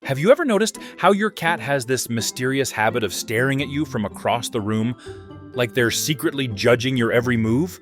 Have you ever noticed how your cat has this mysterious habit of staring at you from across the room, like they're secretly judging your every move?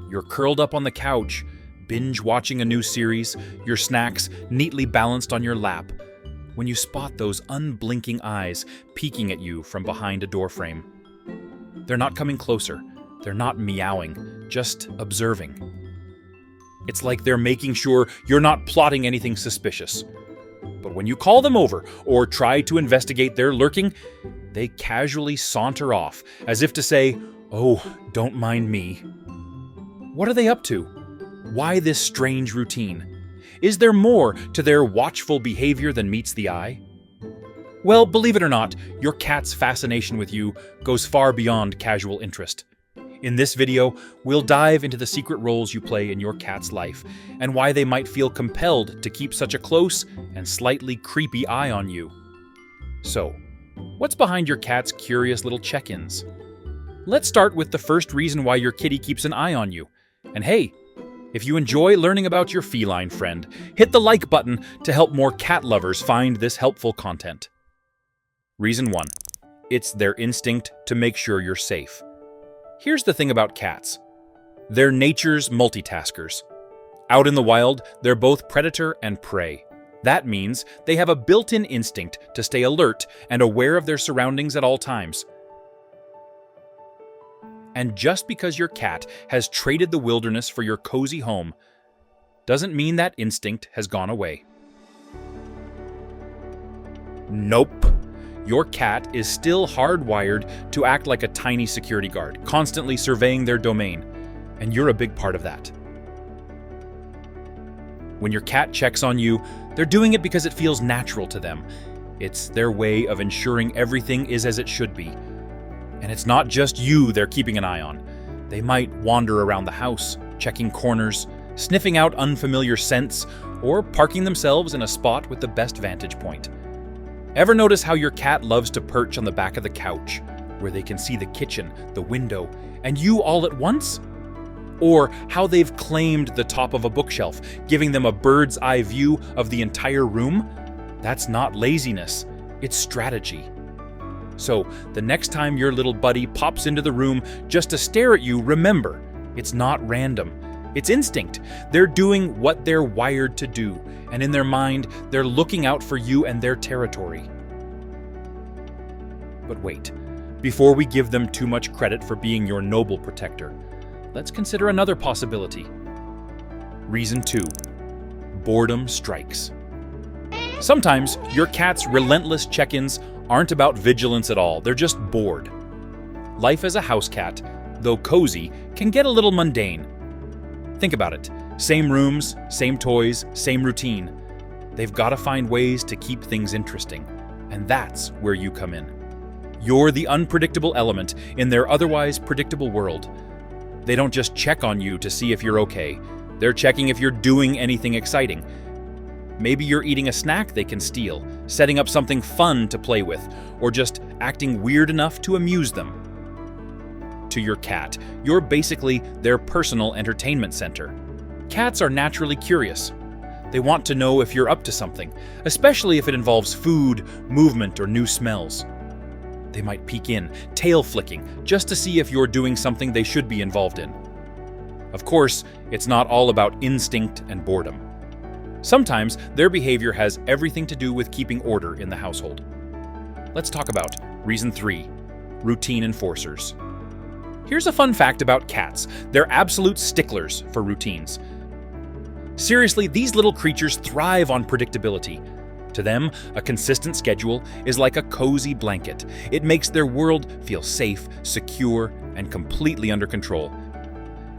You're curled up on the couch, binge-watching a new series, your snacks neatly balanced on your lap, when you spot those unblinking eyes peeking at you from behind a doorframe. They're not coming closer, they're not meowing, just observing. It's like they're making sure you're not plotting anything suspicious. But when you call them over or try to investigate their lurking, they casually saunter off, as if to say, "Oh, don't mind me." What are they up to? Why this strange routine? Is there more to their watchful behavior than meets the eye? Well, believe it or not, your cat's fascination with you goes far beyond casual interest. In this video, we'll dive into the secret roles you play in your cat's life and why they might feel compelled to keep such a close and slightly creepy eye on you. So, what's behind your cat's curious little check-ins? Let's start with the first reason why your kitty keeps an eye on you. And hey, if you enjoy learning about your feline friend, hit the like button to help more cat lovers find this helpful content. Reason 1. It's their instinct to make sure you're safe. Here's the thing about cats. They're nature's multitaskers. Out in the wild, they're both predator and prey. That means they have a built-in instinct to stay alert and aware of their surroundings at all times. And just because your cat has traded the wilderness for your cozy home, doesn't mean that instinct has gone away. Nope. Your cat is still hardwired to act like a tiny security guard, constantly surveying their domain, and you're a big part of that. When your cat checks on you, they're doing it because it feels natural to them. It's their way of ensuring everything is as it should be. And it's not just you they're keeping an eye on. They might wander around the house, checking corners, sniffing out unfamiliar scents, or parking themselves in a spot with the best vantage point. Ever notice how your cat loves to perch on the back of the couch, where they can see the kitchen, the window, and you all at once? Or how they've claimed the top of a bookshelf, giving them a bird's eye view of the entire room? That's not laziness, it's strategy. So, the next time your little buddy pops into the room just to stare at you, remember, it's not random. It's instinct. They're doing what they're wired to do, and in their mind, they're looking out for you and their territory. But wait, before we give them too much credit for being your noble protector, let's consider another possibility. Reason 2. Boredom strikes. Sometimes your cat's relentless check-ins aren't about vigilance at all, they're just bored. Life as a house cat, though cozy, can get a little mundane. Think about it. Same rooms, same toys, same routine. They've got to find ways to keep things interesting, and that's where you come in. You're the unpredictable element in their otherwise predictable world. They don't just check on you to see if you're okay. They're checking if you're doing anything exciting. Maybe you're eating a snack they can steal, setting up something fun to play with, or just acting weird enough to amuse them. To your cat, you're basically their personal entertainment center. Cats are naturally curious. They want to know if you're up to something, especially if it involves food, movement, or new smells. They might peek in, tail flicking, just to see if you're doing something they should be involved in. Of course, it's not all about instinct and boredom. Sometimes their behavior has everything to do with keeping order in the household. Let's talk about reason 3, routine enforcers. Here's a fun fact about cats. They're absolute sticklers for routines. Seriously, these little creatures thrive on predictability. To them, a consistent schedule is like a cozy blanket. It makes their world feel safe, secure, and completely under control.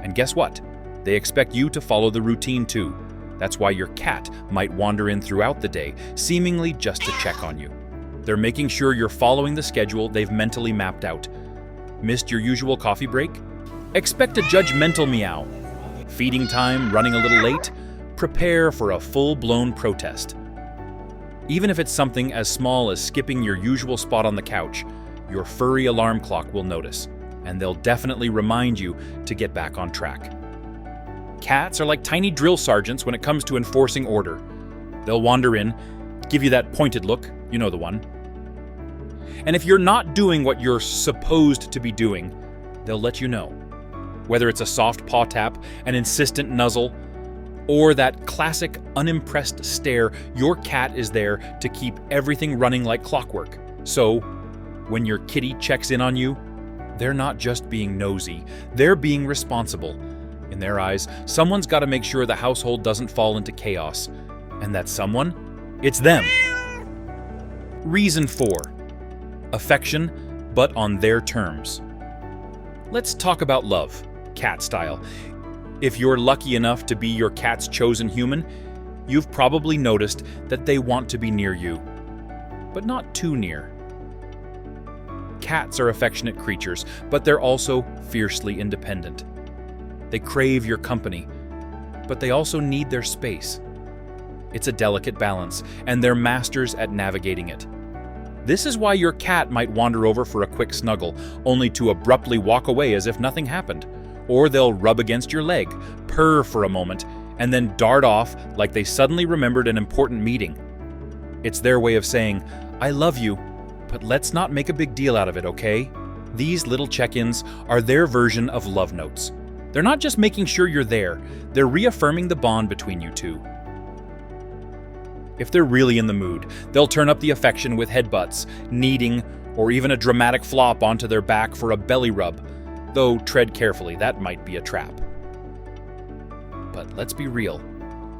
And guess what? They expect you to follow the routine too. That's why your cat might wander in throughout the day, seemingly just to check on you. They're making sure you're following the schedule they've mentally mapped out. Missed your usual coffee break? Expect a judgmental meow. Feeding time running a little late? Prepare for a full-blown protest. Even if it's something as small as skipping your usual spot on the couch, your furry alarm clock will notice, and they'll definitely remind you to get back on track. Cats are like tiny drill sergeants when it comes to enforcing order. They'll wander in, give you that pointed look, you know the one. And if you're not doing what you're supposed to be doing, they'll let you know. Whether it's a soft paw tap, an insistent nuzzle, or that classic unimpressed stare, your cat is there to keep everything running like clockwork. So, when your kitty checks in on you, they're not just being nosy, they're being responsible. In their eyes, someone's got to make sure the household doesn't fall into chaos. And that someone? It's them. Reason 4. Affection, but on their terms. Let's talk about love, cat style. If you're lucky enough to be your cat's chosen human, you've probably noticed that they want to be near you, but not too near. Cats are affectionate creatures, but they're also fiercely independent. They crave your company, but they also need their space. It's a delicate balance, and they're masters at navigating it. This is why your cat might wander over for a quick snuggle, only to abruptly walk away as if nothing happened. Or they'll rub against your leg, purr for a moment, and then dart off like they suddenly remembered an important meeting. It's their way of saying, "I love you, but let's not make a big deal out of it, okay?" These little check-ins are their version of love notes. They're not just making sure you're there, they're reaffirming the bond between you two. If they're really in the mood, they'll turn up the affection with headbutts, kneading, or even a dramatic flop onto their back for a belly rub, though tread carefully, that might be a trap. But let's be real,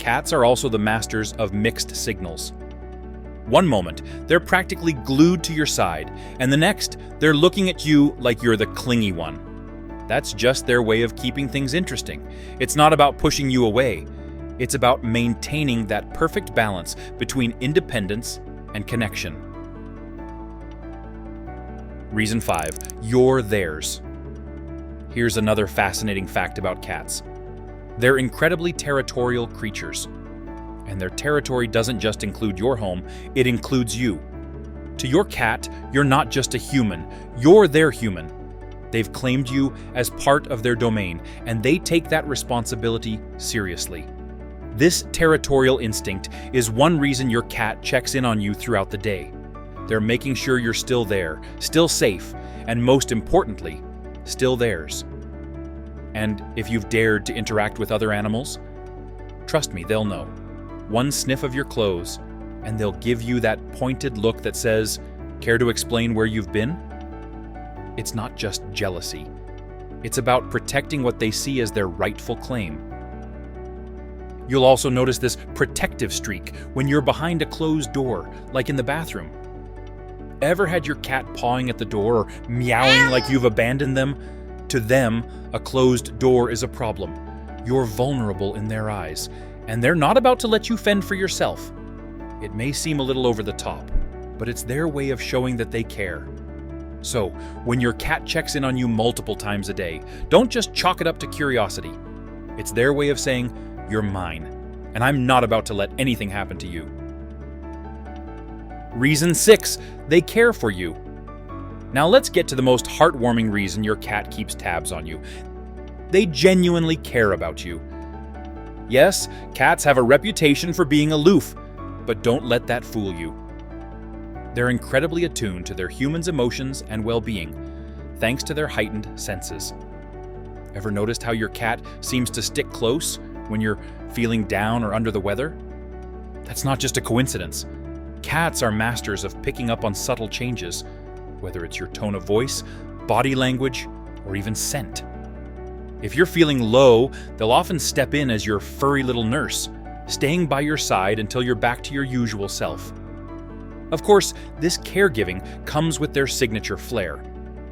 cats are also the masters of mixed signals. One moment, they're practically glued to your side, and the next, they're looking at you like you're the clingy one. That's just their way of keeping things interesting. It's not about pushing you away. It's about maintaining that perfect balance between independence and connection. Reason 5. You're theirs. Here's another fascinating fact about cats. They're incredibly territorial creatures. And their territory doesn't just include your home, it includes you. To your cat, you're not just a human, you're their human. They've claimed you as part of their domain, and they take that responsibility seriously. This territorial instinct is one reason your cat checks in on you throughout the day. They're making sure you're still there, still safe, and most importantly, still theirs. And if you've dared to interact with other animals, trust me, they'll know. One sniff of your clothes, and they'll give you that pointed look that says, "Care to explain where you've been?" It's not just jealousy. It's about protecting what they see as their rightful claim. You'll also notice this protective streak when you're behind a closed door, like in the bathroom. Ever had your cat pawing at the door or meowing like you've abandoned them? To them, a closed door is a problem. You're vulnerable in their eyes, and they're not about to let you fend for yourself. It may seem a little over the top, but it's their way of showing that they care. So, when your cat checks in on you multiple times a day, don't just chalk it up to curiosity. It's their way of saying, "You're mine, and I'm not about to let anything happen to you." Reason 6, they care for you. Now let's get to the most heartwarming reason your cat keeps tabs on you. They genuinely care about you. Yes, cats have a reputation for being aloof, but don't let that fool you. They're incredibly attuned to their humans' emotions and well-being, thanks to their heightened senses. Ever noticed how your cat seems to stick close when you're feeling down or under the weather? That's not just a coincidence. Cats are masters of picking up on subtle changes, whether it's your tone of voice, body language, or even scent. If you're feeling low, they'll often step in as your furry little nurse, staying by your side until you're back to your usual self. Of course, this caregiving comes with their signature flair.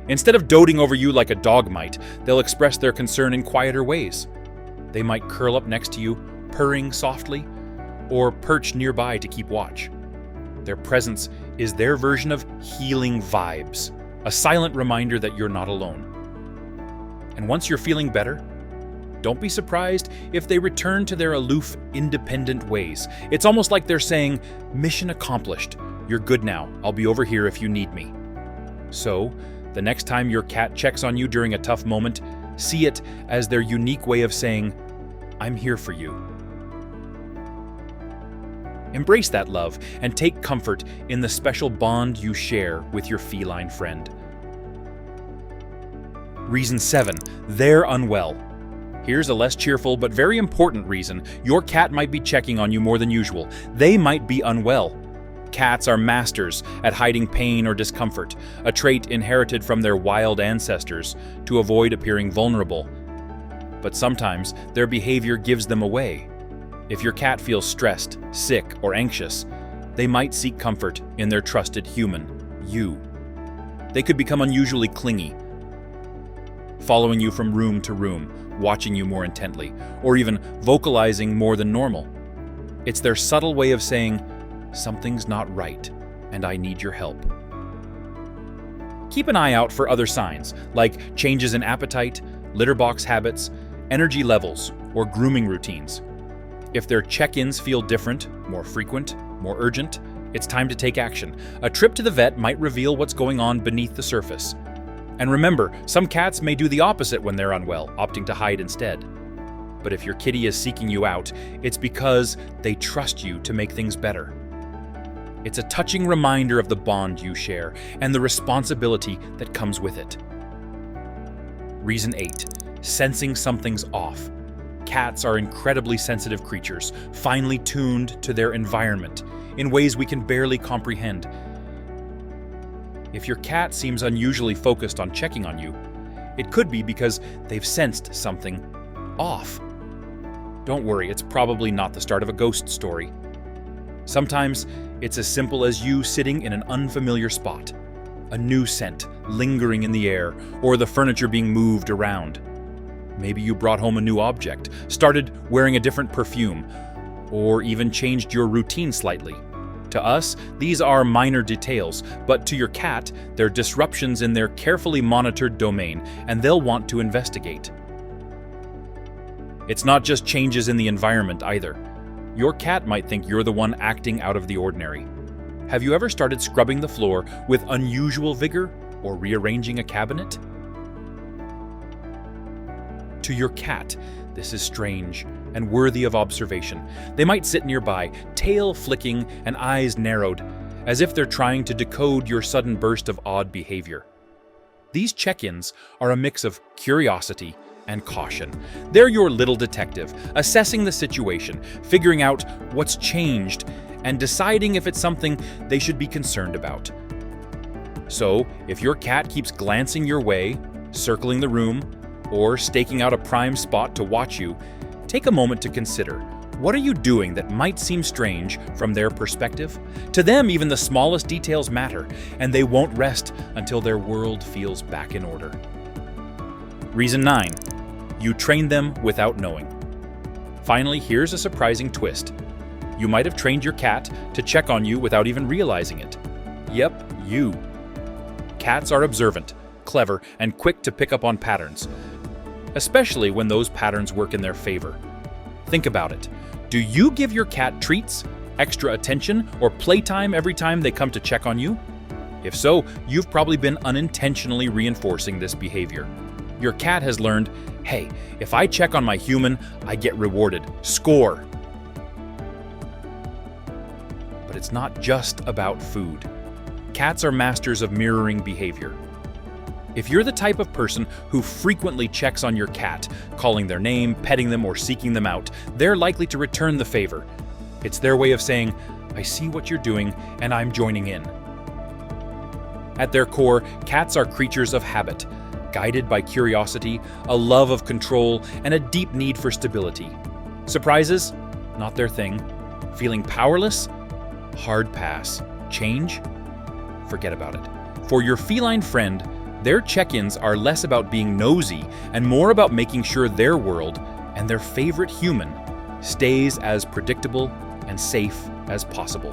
Instead of doting over you like a dog might, they'll express their concern in quieter ways. They might curl up next to you, purring softly, or perch nearby to keep watch. Their presence is their version of healing vibes, a silent reminder that you're not alone. And once you're feeling better, don't be surprised if they return to their aloof, independent ways. It's almost like they're saying, "Mission accomplished. You're good now. I'll be over here if you need me." So, the next time your cat checks on you during a tough moment, see it as their unique way of saying, "I'm here for you." Embrace that love and take comfort in the special bond you share with your feline friend. Reason 7. They're unwell. Here's a less cheerful but very important reason your cat might be checking on you more than usual. They might be unwell. Cats are masters at hiding pain or discomfort, a trait inherited from their wild ancestors to avoid appearing vulnerable. But sometimes their behavior gives them away. If your cat feels stressed, sick, or anxious, they might seek comfort in their trusted human, you. They could become unusually clingy, following you from room to room, watching you more intently, or even vocalizing more than normal. It's their subtle way of saying, "Something's not right, and I need your help." Keep an eye out for other signs, like changes in appetite, litter box habits, energy levels, or grooming routines. If their check-ins feel different, more frequent, more urgent, it's time to take action. A trip to the vet might reveal what's going on beneath the surface. And remember, some cats may do the opposite when they're unwell, opting to hide instead. But if your kitty is seeking you out, it's because they trust you to make things better. It's a touching reminder of the bond you share and the responsibility that comes with it. Reason 8. Sensing something's off. Cats are incredibly sensitive creatures, finely tuned to their environment in ways we can barely comprehend. If your cat seems unusually focused on checking on you, it could be because they've sensed something off. Don't worry, it's probably not the start of a ghost story. Sometimes it's as simple as you sitting in an unfamiliar spot, a new scent lingering in the air, or the furniture being moved around. Maybe you brought home a new object, started wearing a different perfume, or even changed your routine slightly. To us, these are minor details, but to your cat, they're disruptions in their carefully monitored domain, and they'll want to investigate. It's not just changes in the environment either. Your cat might think you're the one acting out of the ordinary. Have you ever started scrubbing the floor with unusual vigor or rearranging a cabinet? To your cat, this is strange and worthy of observation. They might sit nearby, tail flicking and eyes narrowed, as if they're trying to decode your sudden burst of odd behavior. These check-ins are a mix of curiosity and caution. They're your little detective, assessing the situation, figuring out what's changed, and deciding if it's something they should be concerned about. So, if your cat keeps glancing your way, circling the room, or staking out a prime spot to watch you, take a moment to consider, what are you doing that might seem strange from their perspective? To them, even the smallest details matter, and they won't rest until their world feels back in order. Reason 9. You train them without knowing. Finally, here's a surprising twist. You might have trained your cat to check on you without even realizing it. Yep, you. Cats are observant, clever, and quick to pick up on patterns, especially when those patterns work in their favor. Think about it. Do you give your cat treats, extra attention, or playtime every time they come to check on you? If so, you've probably been unintentionally reinforcing this behavior. Your cat has learned, hey, if I check on my human, I get rewarded. Score! But it's not just about food. Cats are masters of mirroring behavior. If you're the type of person who frequently checks on your cat, calling their name, petting them, or seeking them out, they're likely to return the favor. It's their way of saying, I see what you're doing, and I'm joining in. At their core, cats are creatures of habit, guided by curiosity, a love of control, and a deep need for stability. Surprises? Not their thing. Feeling powerless? Hard pass. Change? Forget about it. For your feline friend, their check-ins are less about being nosy and more about making sure their world and their favorite human stays as predictable and safe as possible.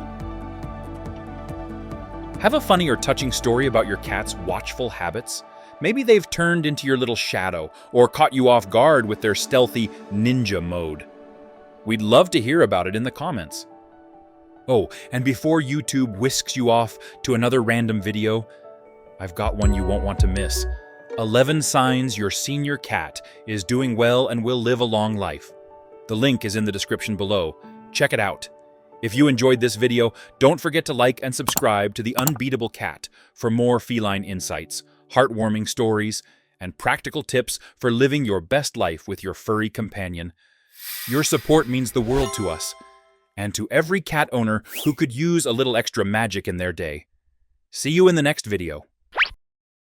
Have a funny or touching story about your cat's watchful habits? Maybe they've turned into your little shadow or caught you off guard with their stealthy ninja mode. We'd love to hear about it in the comments. Oh, and before YouTube whisks you off to another random video, I've got one you won't want to miss. 11 signs your senior cat is doing well and will live a long life. The link is in the description below. Check it out. If you enjoyed this video, don't forget to like and subscribe to The Unbeatable Cat for more feline insights, heartwarming stories, and practical tips for living your best life with your furry companion. Your support means the world to us, and to every cat owner who could use a little extra magic in their day. See you in the next video.